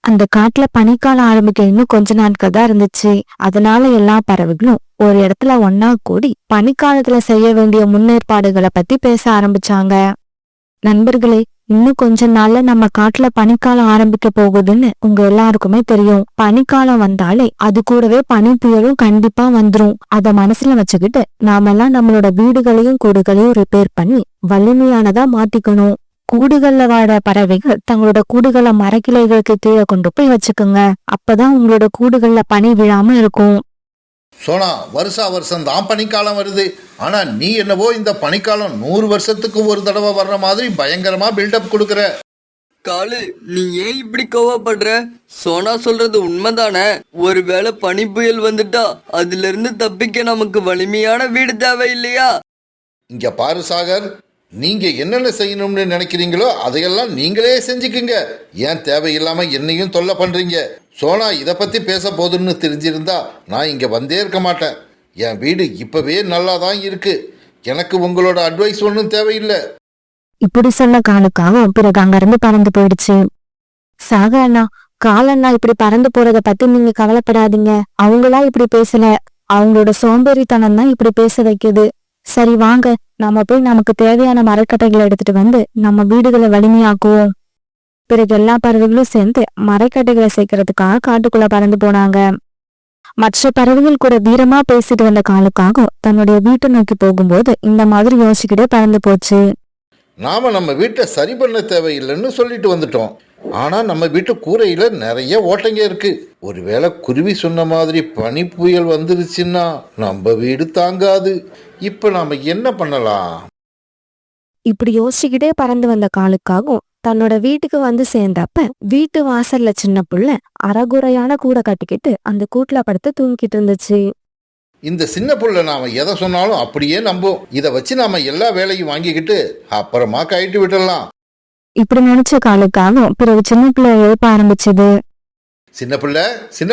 அந்த காட்டுல பனிக்காலம் ஆரம்பிக்க இன்னும் கொஞ்ச நாட்கள் தான் இருந்துச்சு. அதனால எல்லா பறவைகளும் ஒரு இடத்துல ஒன்னா கூடி பனிக்காலத்துல செய்ய வேண்டிய முன்னேற்பாடுகளை பத்தி பேச ஆரம்பிச்சாங்க. நண்பர்களே, இன்னும் கொஞ்ச நாள்ல நம்ம காட்டுல பனிக்காலம் ஆரம்பிக்க போகுதுன்னு உங்க எல்லாருக்குமே தெரியும். பனிக்காலம் வந்தாலே அது கூடவே பனி புயலும் கண்டிப்பா வந்துரும். அத மனசுல வச்சுக்கிட்டு நாமெல்லாம் நம்மளோட வீடுகளையும் கூடுகளையும் ரிப்பேர் பண்ணி வலிமையானதா மாத்திக்கணும். கூடுகள்ல வாழ பறவைகள் தங்களோட கூடுகளை மரக்கிளைகளுக்கு கீழே கொண்டு போய் வச்சுக்குங்க. அப்பதான் உங்களோட கூடுகள்ல பனி விழாம இருக்கும். சோனா, வருஷம் தான் பனிக்காலம் வருது. ஆனா நீ என்னவோ இந்த பனிக்காலம் 100 வருஷத்துக்கு ஒரு தடவை வர்ற மாதிரி பயங்கரமா பில்டப் கொடுக்கற. காலு, நீ ஏன் இப்படி கோவப்படுற? சோனா சொல்றது உண்மைதானே? ஒருவேளை பனி புயல் வந்துட்டா அதுல இருந்து தப்பிக்க நமக்கு வலிமையான வீடு தேவை இல்லையா? இங்க பாரு சாகர், நீங்க என்னென்ன செய்யணும்னு நினைக்கிறீங்களோ அதையெல்லாம் நீங்களே செஞ்சுக்குங்க. ஏன் தேவையில்லாம என்னையும் தொல்லை பண்றீங்க? சோனா இதை பத்தி பேச போதுன்னு தெரிஞ்சிருந்தா நான் இங்க வந்தே இருக்க மாட்டேன். என் வீடு இப்பவே நல்லா தான் இருக்கு. எனக்கு உங்களோட அட்வைஸ் ஒன்றும் தேவையில்லை. இப்படி சொன்ன காலுக்காக பிறகு அங்கிருந்து பறந்து போயிடுச்சு. சாகர் அண்ணா, காலண்ணா இப்படி பறந்து போறத பத்தி நீங்க கவலைப்படாதீங்க. அவங்களா இப்படி பேசல, அவங்களோட சோம்பேறித்தனம் தான் இப்படி பேச வைக்குது. சரி வாங்க, நாம போய் நமக்கு தேவையான மரக்கட்டைகளை எடுத்துட்டு வந்து நம்ம வீடுகளை வலிமையாக்குவோம். பிறகு எல்லா பறவைகளும் சேர்ந்து மரக்கட்டைகளை சேர்க்கறதுக்காக காட்டுக்குள்ள பறந்து போனாங்க. மற்ற பறவைகள் கூட வீரமா பேசிட்டு வந்த காலுக்காக தன்னுடைய வீட்டை நோக்கி போகும்போது இந்த மாதிரி யோசிக்கிட்டே பறந்து போச்சு. நாம நம்ம வீட்டை சரி பண்ண தேவையில்லைன்னு சொல்லிட்டு வந்துட்டோம். ஆனா நம்ம வீட்டு கூரையில நிறைய ஓட்டைங்க இருக்கு. ஒருவேளை குருவி சொன்ன மாதிரி பனி புயல் வந்துருச்சுன்னா நம்ம வீடு தாங்காது. இப்ப நாம என்ன பண்ணலாம்? இப்படி யோசிச்சுக்கிட்டே பறந்து வந்த காலுக்காகவும் தன்னோட வீட்டுக்கு வந்து சேர்ந்தப்ப வீட்டு வாசல்ல சின்ன புள்ள அரைகுறையான கூடை கட்டிக்கிட்டு அந்த கூட்டுல படுத்து தூங்கிட்டு இருந்துச்சு. இந்த சின்ன புள்ள நாம எதை சொன்னாலும் அப்படியே நம்பும். இதை வச்சு நாம எல்லா வேலையும் வாங்கிக்கிட்டு அப்புறமா கைட்டு விட்டுடலாம். இப்படி நினைச்ச காலுக்காகவும் பிறகு சின்ன பிள்ளை எழுப்ப ஆரம்பிச்சது. சின்ன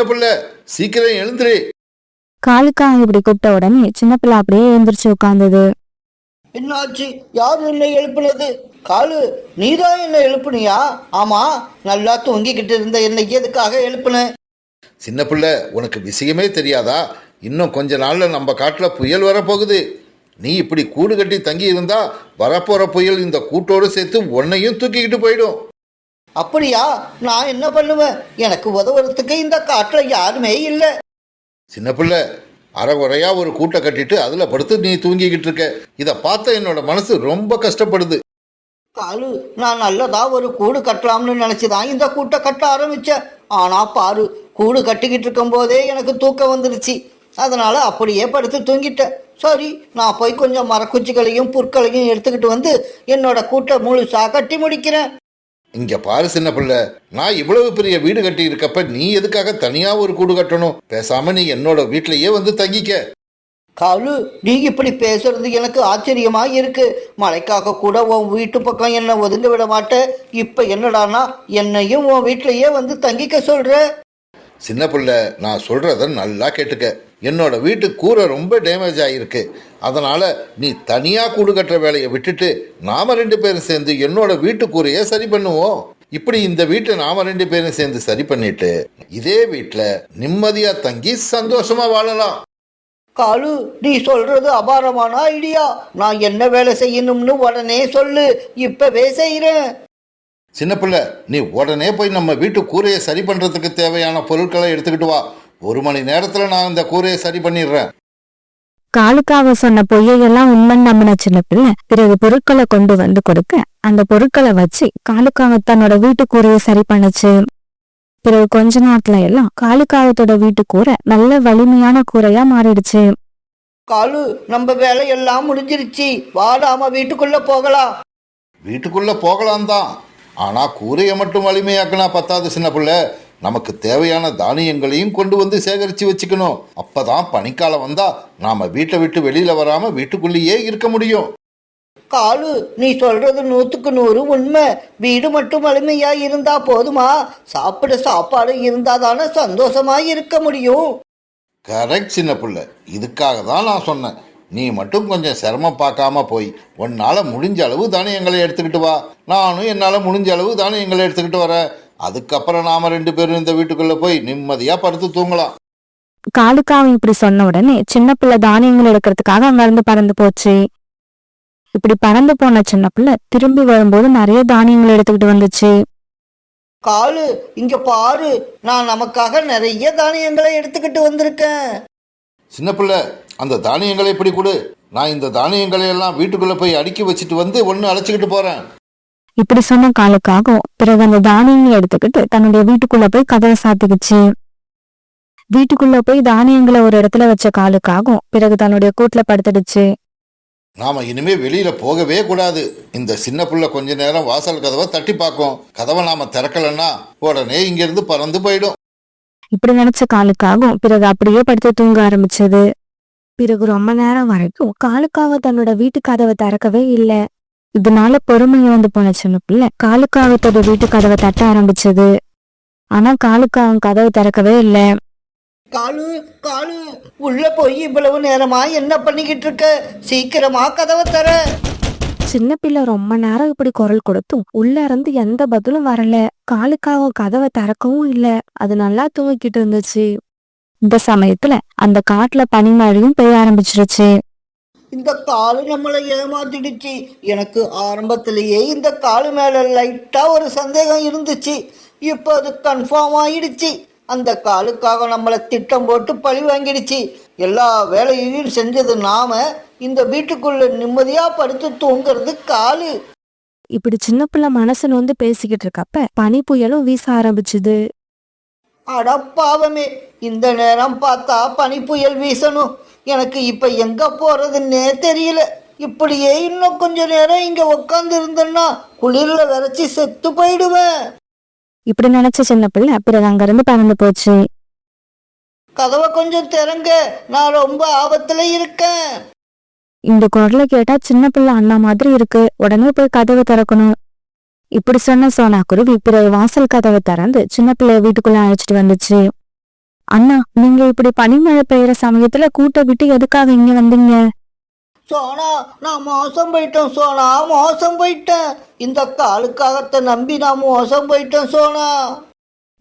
பிள்ளை சீக்கிரம் எழுந்துரு. காலுக்காக இப்படி கூப்பிட்ட உடனே சின்ன பிள்ளை அப்படியே எழுந்திரிச்சு உட்கார்ந்தது. என்னாச்சு? யார் என்னை எழுப்புனது? காலு, நீதான் என்ன எழுப்புனியா? ஆமா, நல்லா தூங்கிக்கிட்டு இருந்த என்னை எதுக்காக எழுப்புன? சின்ன பிள்ளை, உனக்கு விஷயமே தெரியாதா? இன்னும் கொஞ்ச நாள்ல நம்ம காட்டுல புயல் வரப்போகுது. நீ இப்படி கூடு கட்டி தங்கி இருந்தா வரப்போற புயல் இந்த கூட்டோடு சேர்த்து உன்னையும் தூக்கிக்கிட்டு போயிடும். அப்படியா? நான் என்ன பண்ணுவேன்? எனக்கு உதவுறதுக்கு இந்த காட்டுல யாருமே இல்லை. சின்ன பிள்ளை, அரைகுறையா ஒரு கூட்டை கட்டிட்டு அதுல படுத்து நீ தூங்கிக்கிட்டு இருக்க. இதை பார்த்த என்னோட மனசு ரொம்ப கஷ்டப்படுது. காலு, நான் நல்லதா ஒரு கூடு கட்டலாம்னு நினைச்சுதான் இந்த கூட்டை கட்ட ஆரம்பிச்சேன். ஆனா பாரு, கூடு கட்டிக்கிட்டு இருக்கும் போதே எனக்கு தூக்கம் வந்துருச்சு. அதனால அப்படியே படுத்து தூங்கிட்டேன். சரி, நான் போய் கொஞ்சம் மரக்குச்சிகளையும் புற்களையும் எடுத்துக்கிட்டு வந்து என்னோட கூட்டை முழுசா கட்டி முடிக்கிறேன். இங்க பாரு சின்ன பிள்ளை, நான் இவ்வளவு பெரிய வீடு கட்டி இருக்கப்ப நீ எதுக்காக தனியா ஒரு கூடு கட்டணும்? பேசாம நீ என்னோட வீட்டிலேயே வந்து தங்கிக்க. காலு, நீ இப்படி பேசுறது எனக்கு ஆச்சரியமா இருக்கு. மழைக்காக கூட உன் வீட்டு பக்கம் என்ன ஒதுங்க விட மாட்டேன். இப்ப என்னடானா என்னையும் உன் வீட்டிலேயே வந்து தங்கிக்க சொல்ற. சின்ன பிள்ளை, நான் சொல்றத நல்லா கேட்டுக்க. என்னோட வீட்டு கூரை ரொம்ப டேமேஜ் ஆகிருக்கு. அதனால நீ தனியா கூடு கட்டுற வேலையை விட்டுட்டு நாம 2 பேரும் சேர்ந்து என்னோட வீட்டு கூரையை சரி பண்ணுவோம். இப்படி இந்த வீட்டை நாம 2 பேரும் சேர்ந்து சரி பண்ணிட்டு இதே வீட்டுல நிம்மதியா தங்கி சந்தோஷமா வாழலாம். காலு, நீ சொல்றது அபாரமான ஐடியா. நான் என்ன வேலை செய்யணும்னு உடனே சொல்லு, இப்பவே செய்யறேன். சின்ன பிள்ளை, நீ உடனே போய் நம்ம வீட்டு கூரையை சரி பண்றதுக்கு தேவையான பொருட்களை எடுத்துக்கிட்டு வா. 1 மணி நேரத்துல நான் இந்த கூரையை சரி பண்ணிடுறேன். காலுக்காக சொன்ன பொய்யெல்லாம் உண்மைன்னு நம்பின சின்ன பிள்ளை பிறகு பொருட்களை கொண்டு வந்து கொடுக்க அந்த பொருட்களை வச்சு காலுக்காக தன்னோட வீட்டு கூரையை சரி பண்ணுச்சு. பிறகு கொஞ்ச நேரத்துல எல்லாம் காலுக்காகத்தோட வீட்டு கூரை நல்ல வலிமையான கூரையா மாறிடுச்சு. காலு, நம்ம வேலையெல்லாம் முடிஞ்சிருச்சு. வாடாம வீட்டுக்குள்ள போகலாம். வீட்டுக்குள்ள போகலாம் தான், ஆனா கூரையை மட்டும் வலிமையாக்கினா பத்தாது சின்ன பிள்ளை. நமக்கு தேவையான தானியங்களையும் கொண்டு வந்து சேகரித்து வச்சுக்கணும். அப்பதான் பனிக்காலம் வந்தா நாம வீட்டை விட்டு வெளியில வராம வீட்டுக்குள்ளேயே இருக்க முடியும். காலு, நீ சொல்றது 100க்கு 100 உண்மை. வீடு மட்டும் வலிமையா இருந்தா போதுமா? சாப்பிட சாப்பாடு இருந்தா தானே சந்தோஷமா இருக்க முடியும். கரெக்ட் சின்ன பிள்ளை, இதுக்காக தான் நான் சொன்னேன். நீ மட்டும் கொஞ்சம் சிரமம் பார்க்காம போய் உன்னால் முடிஞ்ச அளவு தானியங்களை எடுத்துக்கிட்டு வா. நானும் என்னால் முடிஞ்ச அளவு தானியங்களை எடுத்துக்கிட்டு வரேன். அதுக்கப்புறம் நாம 2 பேரும் இந்த வீட்டுக்குள்ள போய் நிம்மதியா படுத்து தூங்கலாம். காலுக்காக இப்படி சொன்ன உடனே சின்ன பிள்ளை தானியங்கள் எடுக்கிறதுக்காக அங்கிருந்து பறந்து போச்சு. இப்படி பறந்து போன சின்ன பிள்ளை திரும்பி வரும்போது நிறைய தானியங்கள் எடுத்துக்கிட்டு வந்துச்சு. காலு, இங்க பாரு, நான் நமக்காக நிறைய தானியங்களை எடுத்துக்கிட்டு வந்திருக்கேன். சின்ன பிள்ளை, அந்த தானியங்களை இப்படி கொடு. நான் இந்த தானியங்களை எல்லாம் வீட்டுக்குள்ள போய் அடுக்கி வச்சுட்டு வந்து ஒன்னு அழைச்சிக்கிட்டு போறேன். இப்படி சொன்ன காலுக்காக பிறகு அந்த தானியங்களை எடுத்துக்கிட்டு தன்னுடைய வீட்டுக்குள்ள போய் கதவை சாத்திக்கிச்சு. வீட்டுக்குள்ள போய் தானியங்களை ஒரு இடத்துல வச்ச காலுக்காகும் பிறகு தன்னுடைய கூட்டுல படுத்துடுச்சு. நாம இனிமே வெளியில போகவே கூடாது. இந்த சின்ன புள்ள கொஞ்ச நேரம் வாசல் கதவை தட்டி பார்க்கும். கதவை நாம திறக்கலன்னா உடனே இங்கிருந்து பறந்து போயிடும். இப்படி நினைச்ச காலுக்காகும் பிறகு அப்படியே படுத்து தூங்க ஆரம்பிச்சது. பிறகு ரொம்ப நேரம் வரைக்கும் காலுக்காக தன்னோட வீட்டு கதவை திறக்கவே இல்லை. இதனால பொறுமை இழந்து போன சின்ன பிள்ளை காலுக்காகத்தோட வீட்டு கதவை தட்ட ஆரம்பிச்சது. ஆனா காலுக்காக கதவை திறக்கவே இல்லை. காலு, காலு, உள்ள போய் இவ்வளவு நேரமா என்ன பண்ணிக்கிட்டு இருக்க? சீக்கிரமா கதவை தர. சின்ன பிள்ளை ரொம்ப நேரம் இப்படி குரல் கொடுத்தும் உள்ள இருந்து எந்த பதிலும் வரல. காலுக்காக கதவை திறக்கவும் இல்ல. அது நல்லா தூங்கிக்கிட்டு இருந்துச்சு. இந்த சமயத்துல அந்த காட்டுல பனிமழையும் பெய்ய ஆரம்பிச்சிருச்சு. இந்த காலு நம்மளை ஏமாத்திடுச்சு. எனக்கு ஆரம்பத்திலேயே இந்த காலு மேல லைட்டா ஒரு சந்தேகம் இருந்துச்சு. இப்போ அது கன்ஃபார்ம் ஆயிடுச்சு. அந்த காலுக்காக நம்மளை திட்டம் போட்டு பழி வாங்கிடுச்சு. எல்லா வேலையையும் செஞ்சது நாம. இந்த வீட்டுக்குள்ள நிம்மதியா படுத்து தூங்குறது காலு. இப்படி சின்ன பிள்ளை மனசு நொந்து பேசிக்கிட்டு இருக்கப்ப பனி புயலும் வீச ஆரம்பிச்சுது. அடப்பாவமே, இந்த நேரம் பார்த்தா பனி புயல் வீசணும். எனக்கு இப்ப எங்க போறதுன்னே தெரியல. இப்படியே இன்னும் கொஞ்ச நேரம் இங்க உட்கார்ந்து இருந்தேன்னா குளிர்ல விரைச்சி செத்து போயிடுவேன். இப்படி நினைச்ச சின்ன பிள்ளை பிறகு அங்கிருந்து பறந்து போச்சு. கதவை கொஞ்சம் திறங்க, நான் ரொம்ப ஆபத்துல இருக்கேன். இந்த குரலை கேட்டா சின்ன பிள்ளை அண்ணா மாதிரி இருக்கு. உடனே போய் கதவை திறக்கணும். இப்படி சொன்ன சோனா குருவி பிறகு வாசல் கதவை திறந்து சின்ன பிள்ளைய வீட்டுக்குள்ள அழைச்சிட்டு வந்துச்சு. அண்ணா, நீங்க இப்படி பனிமழை பெய்யற சமயத்துல கூட்ட விட்டு எதுக்காக இங்க வந்தீங்க? சோனா, நான் மோசம் போயிட்டேன் சோனா, மோசம் போயிட்டேன். இந்த காலுக்காகத்தை நம்பி நான் மோசம் போயிட்டேன் சோனா.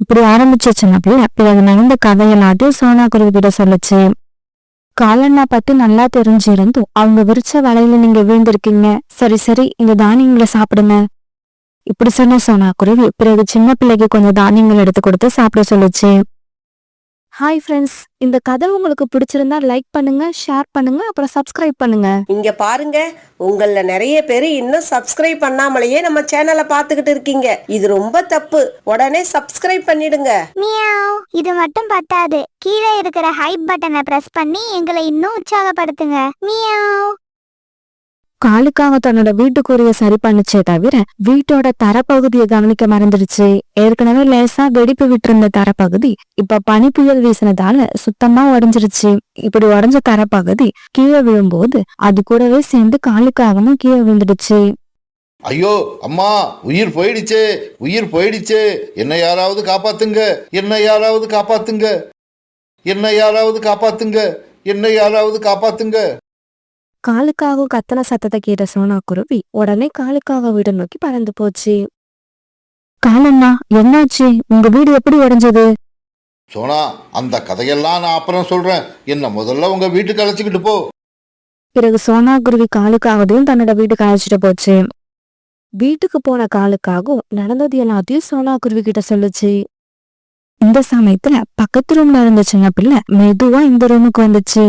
இப்படி ஆரம்பிச்ச சின்ன பிள்ளை பிறகு நடந்த கதை எல்லாத்தையும் சோனா குருவி கிட்ட சொல்லுச்சு. காலண்ணா பத்தி நல்லா தெரிஞ்சிருந்தும் அவங்க விரிச்ச வலையில நீங்க விழுந்திருக்கீங்க. சரி சரி, இந்த தானியங்களை சாப்பிடுங்க. இப்படி சொன்ன சோனா குருவி பிறகு சின்ன பிள்ளைக்கு கொஞ்சம் தானியங்கள் எடுத்து கொடுத்து சாப்பிட சொல்லுச்சு. ஹாய் ஃப்ரெண்ட்ஸ், இந்த கதை உங்களுக்கு பிடிச்சிருந்தா லைக் பண்ணுங்க, ஷேர் பண்ணுங்க, அப்புறம் சப்ஸ்கிரைப் பண்ணுங்க. இங்க பாருங்க, உங்கள நிறைய பேர் இன்னும் சப்ஸ்கிரைப் பண்ணாமலேயே நம்ம சேனலை பார்த்துக்கிட்டு இருக்கீங்க. இது ரொம்ப தப்பு. உடனே சப்ஸ்கிரைப் பண்ணிடுங்க. மியாவ். இது மட்டும் பத்தாது, கீழே இருக்கிற ஹைப் பட்டனை பிரஸ் பண்ணி எங்களை இன்னும் உற்சாகப்படுத்துங்க. மியாவ். காலுக்காக தன்னோட வீட்டுக்குரிய சரி பண்ணுச்சே தவிர வீட்டோட தரப்பகுதியை கவனிக்க மறந்துடுச்சு. ஏற்கனவே லேசா வெடிப்பு விட்டிருந்த தரப்பகுதி இப்ப பனி புயல் வீசினதால சுத்தமா உடைஞ்சிருச்சு. இப்படி உடைஞ்ச தரப்பகுதி கீழே விழும்போது அது கூடவே சேர்ந்து காலுக்காகவும் கீழே விழுந்துடுச்சு. ஐயோ அம்மா, உயிர் போயிடுச்சே, உயிர் போயிடுச்சே, என்னை யாராவது காப்பாத்துங்க, என்னை யாராவது காப்பாத்துங்க, என்னை யாராவது காப்பாத்துங்க, என்னை யாராவது காப்பாத்துங்க. காலுக்காக கத்தன சத்தத்தை கேட்ட சோனா குருவி உடனே காலுக்காக வீடு நோக்கி பறந்து போச்சு. காலண்ணா, என்னாச்சு? உங்க வீடு எப்படி உடைஞ்சது? சோனா, அந்த கதையெல்லாம் நான் அப்புறம் சொல்றேன். என்ன முதல்ல உங்க வீட்டுக்கு அழைச்சிக்கிட்டு போ. பிறகு சோனா குருவி காலுக்காகதையும் தன்னோட வீட்டுக்கு அழைச்சிட்டு போச்சு. வீட்டுக்கு போன காலுக்காகவும் நடந்தது எல்லாத்தையும் சோனா குருவி கிட்ட சொல்லுச்சு. இந்த சமயத்துல பக்கத்து ரூம்ல இருந்த சின்ன பிள்ளை மெதுவா இந்த ரூமுக்கு வந்துச்சு.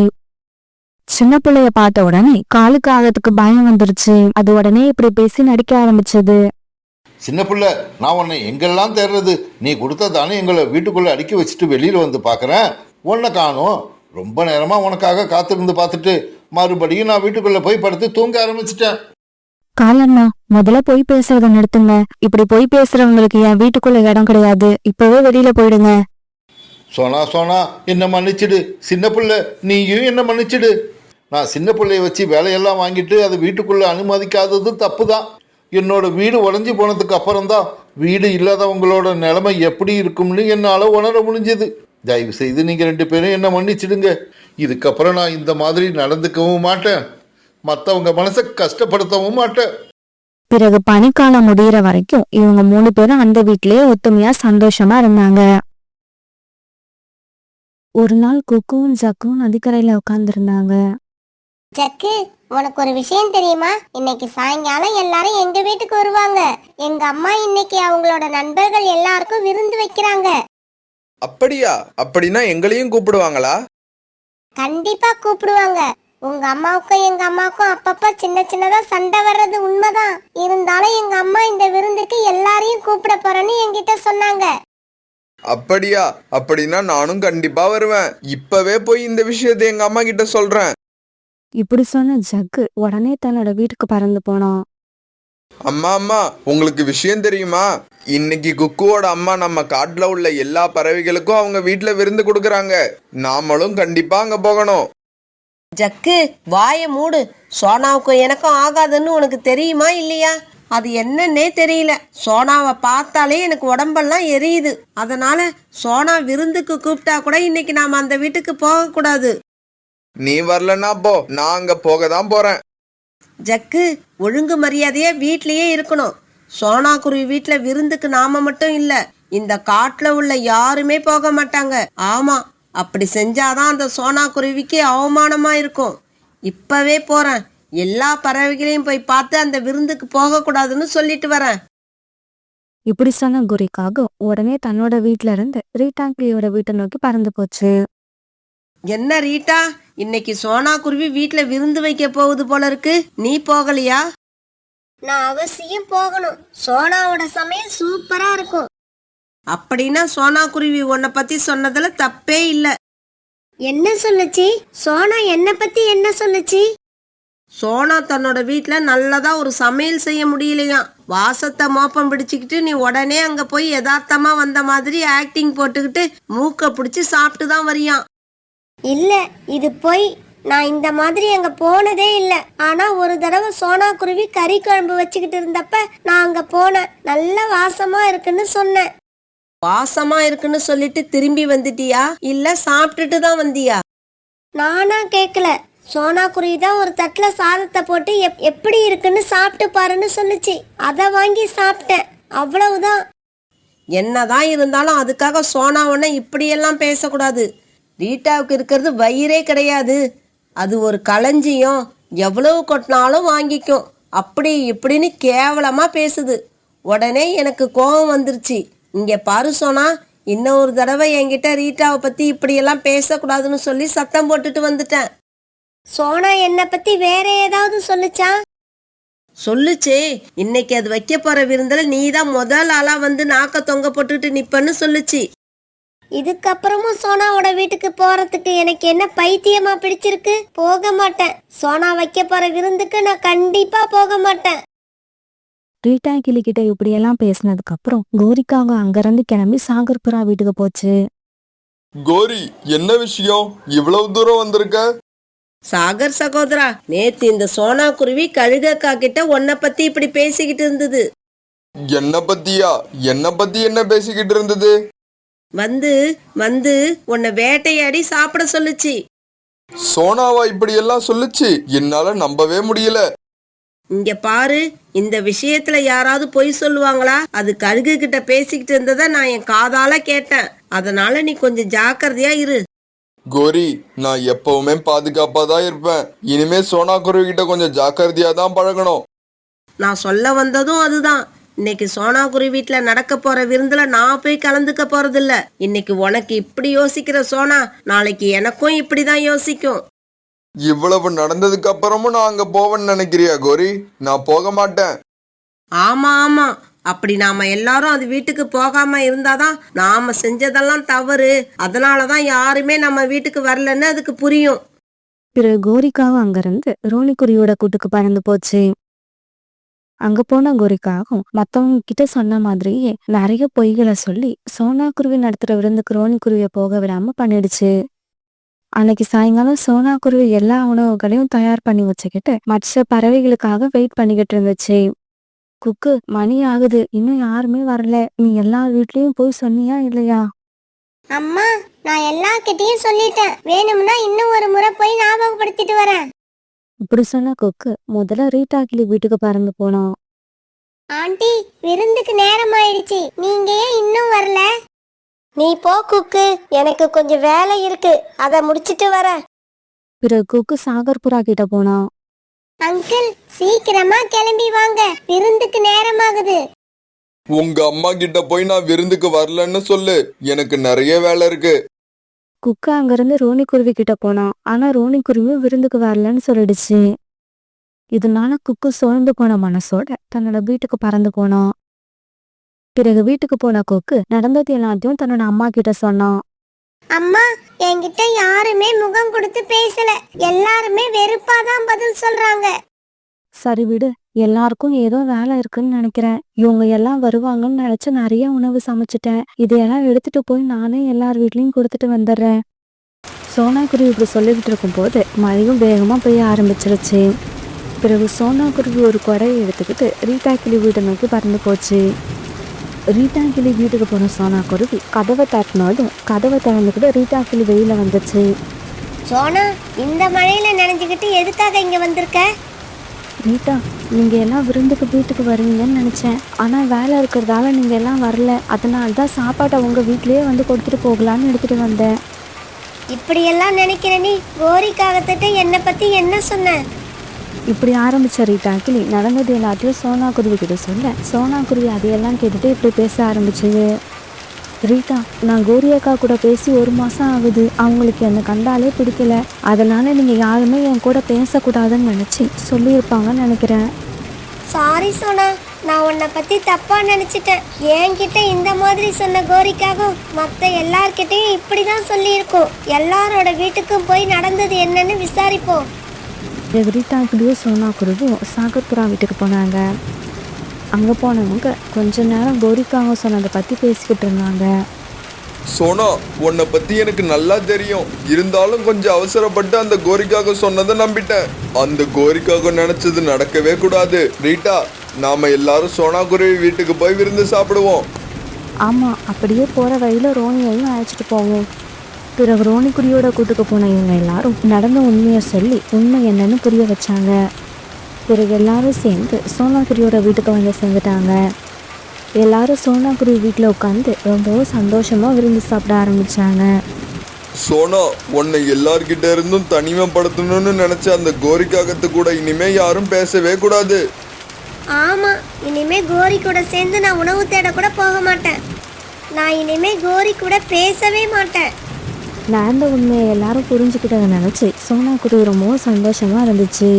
சின்ன பிள்ளைய பார்த்த உடனே காலுக்காகத்துக்கு பயம் வந்துருச்சு. அது உடனே இப்படி பேசி நடிக்க ஆரம்பிச்சது. சின்ன பிள்ளை, நான் உன்னை எங்கெல்லாம் தேடுறது? நீ கொடுத்த தானே எங்களை வீட்டுக்குள்ள அடுக்கி வச்சுட்டு வெளியில வந்து பாக்குறேன், உன்னை காணோம். ரொம்ப நேரமா உனக்காக காத்திருந்து பார்த்துட்டு மறுபடியும் நான் வீட்டுக்குள்ள போய் படுத்து தூங்க ஆரம்பிச்சிட்டேன். காலண்ணா, முதல்ல போய் பேசுறத நிறுத்துங்க. இப்படி போய் பேசுறவங்களுக்கு என் வீட்டுக்குள்ள இடம் கிடையாது. இப்பவே வெளியில போயிடுங்க. சோனா சோனா, என்ன மன்னிச்சிடு. சின்ன பிள்ளை, நீயும் என்ன மன்னிச்சிடு. நான் சின்ன பிள்ளைய வச்சு வேலையெல்லாம் வாங்கிட்டு அது வீட்டுக்குள்ள அனுமதிக்காதது தப்பு தான். என்னோட வீடு உடஞ்சி போனதுக்கு அப்புறம்தான் வீடு இல்லாதவங்களோட நிலைமை எப்படி இருக்கும்னு என்னால் உணர முடிஞ்சது. தயவு செய்து நீங்கள் 2 பேரும் என்ன மன்னிச்சிடுங்க. இதுக்கப்புறம் நான் இந்த மாதிரி நடந்துக்கவும் மாட்டேன், மற்றவங்க மனசை கஷ்டப்படுத்தவும் மாட்டேன். பிறகு பனிக்காலம் முடியிற வரைக்கும் இவங்க 3 பேரும் அந்த வீட்லயே ஒத்துமையா சந்தோஷமா இருந்தாங்க. ஒரு நாள் குக்குவும் ஜக்கும் நதிக்கரையில உட்கார்ந்துருந்தாங்க. ஜக்கு, உனக்கு ஒரு விஷயம் தெரியுமா? இன்னைக்கு சாயங்காலம் எல்லாரும் எங்க வீட்டுக்கு வருவாங்க. எங்க அம்மா இன்னைக்கு அவங்களோட நண்பர்கள் எல்லாருக்கும் விருந்து வைக்கிறாங்க. அப்படியா? அப்படின்னா எங்களையும் கூப்பிடுவாங்களா? கண்டிப்பா கூப்பிடுவாங்க. உங்க அம்மாவுக்கும் எங்க அம்மாவுக்கும் அப்பப்ப சின்ன சின்னதா சண்டை வர்றது உண்மைதான். இருந்தாலும் எங்க அம்மா இந்த விருந்துக்கு எல்லாரையும் கூப்பிட போறேன்னு என்கிட்ட சொன்னாங்க. அப்படியா? அப்படின்னா நானும் கண்டிப்பா வருவேன். இப்பவே போய் இந்த விஷயத்தை எங்க அம்மா கிட்ட சொல்றேன். இப்படி சொன்ன ஜக்கு உடனே தன்னோட வீட்டுக்கு பறந்து போனான். அம்மா அம்மா, உங்களுக்கு விஷயம் தெரியுமா? இன்னைக்கு குக்குவோட அம்மா நம்ம காட்டுல உள்ள எல்லா பறவைகளுக்கும் அவங்க வீட்டுல விருந்து கொடுக்கறாங்க. நாமளும் கண்டிப்பா அங்க போகணும். ஜக்கு, வாய மூடு. சோனாவுக்கும் எனக்கும் ஆகாதுன்னு உனக்கு தெரியுமா இல்லையா? அது என்னன்னே தெரியல. சோனாவை பார்த்தாலே எனக்கு உடம்பெல்லாம் எரியுது. அதனால சோனா விருந்துக்கு கூப்பிட்டா கூட இன்னைக்கு நாம அந்த வீட்டுக்கு போக கூடாது. நீ வரலன்னா போ, நான் அங்க போக தான் போறேன். ஜக்கு, ஒழுங்கு மரியாதையா வீட்லயே இருக்கணும். சோனா குருவி வீட்டுல விருந்துக்கு நாம மட்டும் இல்ல, இந்த காட்டுல உள்ள யாருமே போக மாட்டாங்க. ஆமா, அப்படி செஞ்சாதான் அந்த சோனா குருவிக்கு அவமானமா இருக்கும். இப்பவே போறேன். எல்லா பறவைகளையும் போய் பார்த்து அந்த விருந்துக்கு போக கூடாதுன்னு சொல்லிட்டு வரேன். இப்படி சொன்ன கோரிக்காக உடனே தன்னோட வீட்ல இருந்து ரீட்டாங்கிளியோட வீட்டை நோக்கி பறந்து போச்சு. என்ன ரீட்டா, இன்னைக்கு சோனா குருவி வீட்டுல விருந்து வைக்க போகுது போல இருக்கு. நீ போகலையா? நான் அவசியம் போகணும். சோனாவோட சமையல் சூப்பரா இருக்கும். அப்படின்னா சோனா குருவி உன்னை பத்தி சொன்னதுல தப்பே இல்ல. என்ன சொல்லுச்சு? சோனா என்ன பத்தி என்ன சொல்லுச்சு? சோனா தன்னோட வீட்டுல நல்லதா ஒரு சமையல் செய்ய முடியலையாம். வாசத்தை மோப்பம் பிடிச்சுக்கிட்டு நீ உடனே அங்க போய் யதார்த்தமா வந்த மாதிரி ஆக்டிங் போட்டுக்கிட்டு மூக்க பிடிச்சி சாப்பிட்டு தான் வரியான். இல்ல, இது பொய். நான் இந்த மாதிரி அங்க போனதே இல்ல. ஆனா ஒரு தடவை சோனா குருவி கறி குழம்பு வச்சுக்கிட்டு இருந்தப்ப நான் அங்க போனேன். நல்ல வாசமா இருக்குன்னு சொன்னேன். வாசமா இருக்குன்னு சொல்லிட்டு திரும்பி வந்துட்டியா இல்ல சாப்பிட்டுட்டு தான் வந்தியா? நானா கேக்கல. சோனா குருவி தான் ஒரு தட்டுல சாதத்தை போட்டு எப்படி இருக்குன்னு சாப்பிட்டு பாருன்னு சொல்லுச்சு. அதை வாங்கி சாப்பிட்டேன். அவ்வளவுதான். என்னதான் இருந்தாலும் அதுக்காக சோனா உன்னை இப்படியெல்லாம் பேசக்கூடாது. ரீட்டாவுக்கு இருக்கிறது வயிறே கிடையாது. அது ஒரு களஞ்சியம். எவ்வளவு கொட்டினாலும் வாங்கிக்கும். அப்படி இப்படின்னு கேவலமா பேசுது. உடனே எனக்கு கோபம் வந்துருச்சு. இங்க பாரு சோனா, இன்னொரு தடவை என்கிட்ட ரீட்டாவை பத்தி இப்படியெல்லாம் பேசக்கூடாதுன்னு சொல்லி சத்தம் போட்டுட்டு வந்துட்டேன். சோனா என்ன பத்தி வேற ஏதாவது சொல்லுச்சா? சொல்லுச்சே, இன்னைக்கு அது வைக்க போற விருந்துல நீதான் முதல் ஆளா வந்து நாக்க தொங்க போட்டுட்டு நிப்பன்னு சொல்லுச்சு. இதுக்கப்புறமும் சோனாவோட வீட்டுக்கு போறதுக்கு எனக்கு என்ன பைத்தியமா பிடிச்சிருக்கு? போக மாட்டேன். சோனா வைக்க போற விருந்துக்கு நான் கண்டிப்பா போக மாட்டேன். ரீட்டாங்கிளி கிட்ட இப்படியெல்லாம் பேசினதுக்கு அப்புறம் கோரிக்காக அங்கிருந்து கிளம்பி சாகர்புரா வீட்டுக்கு போச்சு. கோரி, என்ன விஷயம்? இவ்வளவு தூரம் வந்திருக்க? சாகர் சகோதரா, நேத்து இந்த சோனா குருவி கழுகக்கா கிட்ட உன்னை பத்தி இப்படி பேசிக்கிட்டு இருந்தது. என்ன பத்தியா? என்ன பத்தி என்ன பேசிக்கிட்டு இருந்தது? வந்து வந்து உன்னை வேட்டையாடி சாப்பிட சொல்லுச்சு. சோனாவா இப்படி எல்லாம் சொல்லுச்சு? என்னால நம்பவே முடியல. இங்க பாரு, இந்த விஷயத்துல யாராவது பொய் சொல்லுவாங்களா? அது கழுகு கிட்ட பேசிக்கிட்டு இருந்ததை நான் என் காதால கேட்டேன். அதனால நீ கொஞ்சம் ஜாக்கிரதையா இரு. கோரி, நான் எப்பவுமே பாதுகாப்பா தான் இருப்பேன். இனிமே சோனா குருவி கிட்ட கொஞ்சம் ஜாக்கிரதையா தான் பழகணும். நான் சொல்ல வந்ததும் அதுதான். இன்னைக்கு சோனா குருவி வீட்டுல நடக்க போற விருந்துல நான் போய் கலந்துக்க போறதில்ல. இன்னைக்கு உனக்கு இப்படி யோசிக்கிற சோனா நாளைக்கு எனக்கும் இப்படிதான் யோசிக்கும். இவ்வளவு நடந்ததுக்கு அப்புறமும் நான் அங்க போவேன்னு நினைக்கிறியா கோரி? நான் போக மாட்டேன். ஆமா ஆமா, அப்படி நாம எல்லாரும் அது வீட்டுக்கு போகாம இருந்தாதான் நாம செஞ்சதெல்லாம் தவறு. அதனாலதான் யாருமே நம்ம வீட்டுக்கு வரலன்னு அதுக்கு புரியும். பிறகு கோரிக்காவும் அங்கிருந்து ரோனிக்குருவியோட கூட்டுக்கு பறந்து போச்சு. அங்க போன கோரிக்காவும் மத்தவங்க கிட்ட சொன்ன மாதிரியே நிறைய பொய்களை சொல்லி சோனா குருவி நடத்துற விருந்துக்கு ரோனிக்குருவிய போக விடாம பண்ணிடுச்சு. அன்னைக்கு சாயங்காலம் சோனா குருவி எல்லா உணவுகளையும் தயார் பண்ணி வச்சுக்கிட்டு மற்ற பறவைகளுக்காக வெயிட் பண்ணிக்கிட்டு இருந்துச்சு. குக்கு, மணி ஆகுது, இன்னும் யாருமே வரல. நீ எல்லா வீட்லயும் போய் சொன்னியா இல்லையா? அம்மா, நான் எல்லார்கிட்டயும் சொல்லிட்டேன். வேணும்னா இன்னும் ஒரு முறை போய் ஞாபகப்படுத்திட்டு வரேன். இப்படி சொன்ன கொக்கு முதல்ல ரீட்டாக்கிளி வீட்டுக்கு பறந்து போனான். ஆண்டி, விருந்துக்கு நேரம் ஆயிடுச்சு, நீங்க ஏன் இன்னும் வரல? நீ போ குக்கு, எனக்கு கொஞ்சம் வேலை இருக்கு, அதை முடிச்சிட்டு வரேன். பிறகு குக்கு சாகர் புறா கிட்ட போனான். அங்கிள், சீக்கிரமா கிளம்பி வாங்க, விருந்துக்கு நேரமாகுது. உங்க அம்மா கிட்ட போய் நான் விருந்துக்கு வரலன்னு சொல்லு, எனக்கு நிறைய வேலை இருக்கு. குக்கு அங்கிருந்து ரோனிக்குருவி கிட்ட போனான். ஆனா ரோனிக்குருவி விருந்துக்கு வரலன்னு சொல்லிடுச்சு. இதனால குக்கு சோர்ந்து போன மனசோட தன்னோட வீட்டுக்கு பறந்து போனான். பிறகு வீட்டுக்கு போன குக்கு நடந்தது எல்லாத்தையும் தன்னோட அம்மா கிட்ட சொன்னான். அம்மா, என்கிட்ட யாருமே முகம் கொடுத்து பேசல, எல்லாருமே வெறுப்பாதான் பதில் சொல்றாங்க. சரி விடு, எல்லாருக்கும் ஏதோ வேலை இருக்குன்னு நினைக்கிறேன். இவங்க எல்லாம் வருவாங்கன்னு நினைச்சு நிறைய உணவு சமைச்சிட்டேன். இதையெல்லாம் எடுத்துட்டு போய் நானே எல்லார் வீட்லயும் கொடுத்துட்டு வந்துடுறேன். சோனாக்குருவி இப்படி சொல்லிக்கிட்டு இருக்கும்போது மழையும் வேகமா பெய்ய ஆரம்பிச்சிருச்சு. பிறகு சோனாக்குருவி ஒரு கொடையை எடுத்துக்கிட்டு ரீட்டா கிளி வீட்டை நோக்கி பறந்து போச்சு. ரீட்டா கிளி வீட்டுக்கு போன சோனாக்குருவி கதவை தட்டினதும் கதவை திறந்துக்கிட்டு ரீட்டா கிளி வெளியில வந்துச்சு. சோனா, இந்த மழையில நனைஞ்சுக்கிட்டு எதுக்காக இங்க வந்திருக்க? ரீட்டா, நீங்க எல்லாம் விருந்துக்கு வீட்டுக்கு வருவீங்கன்னு நினைச்சேன். ஆனா வேலை இருக்கிறதால நீங்க எல்லாம் வரல. அதனால தான் சாப்பாட்டை உங்க வீட்லயே வந்து கொடுத்துட்டு போகலான்னு எடுத்துட்டு வந்தேன். இப்படியெல்லாம் நினைக்கிற நீ கோரிக்காகத்திட்ட என்னை பத்தி என்ன சொன்ன? இப்படி ஆரம்பிச்ச ரீட்டா கிளி நடந்தது எல்லாத்தையும் சோனாக்குருவி கிட்ட சொல்ல சோனாக்குருவி அதையெல்லாம் கேட்டுட்டு இப்படி பேச ஆரம்பிச்சுது. ரீட்டா, நான் கோரி அக்கா கூட பேசி 1 மாசம் ஆகுது. அவங்களுக்கு என்னை கண்டாலே பிடிக்கல. அதனால நீங்க யாருமே என் கூட பேசக்கூடாதுன்னு நினைச்சு சொல்லியிருப்பாங்கன்னு நினைக்கிறேன். சாரி சோனா, நான் உன்னை பத்தி தப்பா நினைச்சிட்டேன். என்கிட்ட இந்த மாதிரி சொன்ன கோரிக்காகவும் மற்ற எல்லார்கிட்டையும் இப்படிதான் சொல்லியிருக்கோம். எல்லாரோட வீட்டுக்கும் போய் நடந்தது என்னன்னு விசாரிப்போம். ரீட்டா கிளியும் சோனாக்குருவியும் சாகர்புரா வீட்டுக்கு போனாங்க. அங்கே போனவங்க கொஞ்ச நேரம் கோரிக்காங்க சொன்னதை பற்றி பேசிக்கிட்டு இருந்தாங்க. சோனா, உன்னை பத்தி எனக்கு நல்லா தெரியும். இருந்தாலும் கொஞ்சம் அவசரப்பட்டு அந்த கோரிக்காக சொன்னதை நம்பிட்டேன். அந்த கோரிக்காக நினைச்சது நடக்கவே கூடாது. ரீட்டா, நாம எல்லாரும் சோனாக்குருவி வீட்டுக்கு போய் விருந்து சாப்பிடுவோம். ஆமாம், அப்படியே போகிற வழியில் ரோனியையும் அழைச்சிட்டு போவோம். பிறகு ரோனிக்குடியோட கூட்டுக்கு போன இவங்க எல்லாரும் நடந்த உண்மையை சொல்லி உண்மை என்னன்னு புரிய வச்சாங்க. பிறகு எல்லாரும் சேர்ந்து சோனாக்குருவியோட வீட்டுக்கு வந்து சேர்ந்துட்டாங்க. எல்லாரும் சோனாக்குருவி வீட்டில் உட்காந்து ரொம்பவும் சந்தோஷமா விருந்து சாப்பிட ஆரம்பிச்சாங்க. சோனா, உன்னை எல்லார்கிட்ட இருந்தும் தனிமைப்படுத்தணும்னு நினைச்ச அந்த கோரிக்காகத்து கூட இனிமே யாரும் பேசவே கூடாது. ஆமா, இனிமே கோரி கூட சேர்ந்து நான் உணவு தேட கூட போக மாட்டேன். நான் இனிமே கோரி கூட பேசவே மாட்டேன். நான் அந்த உண்மையை எல்லாரும் புரிஞ்சுக்கிட்டதை நினச்சி சோனாக்குருவி ரொம்பவும் சந்தோஷமா இருந்துச்சு.